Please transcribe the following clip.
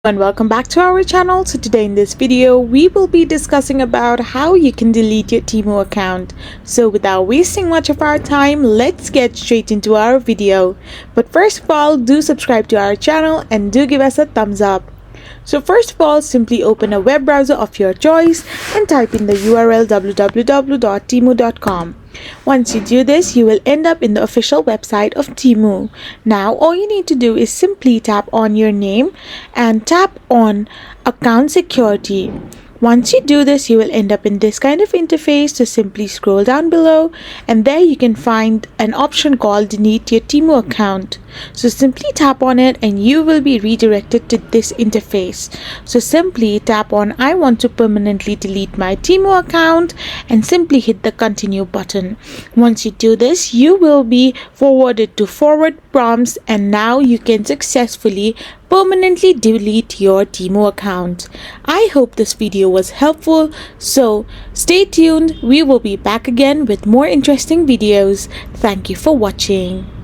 And welcome back to our channel. So today in this video we will be discussing about how you can delete your Temu account. So without wasting much of our time, let's get straight into our video. But first of all, do subscribe to our channel and do give us a thumbs up. So first of all, simply open a web browser of your choice and type in the URL www.temu.com. Once you do this, you will end up in the official website of Temu. Now, all you need to do is simply tap on your name and tap on account security. Once you do this, you will end up in this kind of interface. So simply scroll down below and there you can find an option called delete your Temu account. So simply tap on it and you will be redirected to this interface. So simply tap on I want to permanently delete my Temu account and simply hit the continue button. Once you do this, you will be forwarded to forward prompts and now you can successfully permanently delete your Temu account. I hope this video was helpful, so stay tuned. We will be back again with more interesting videos. Thank you for watching.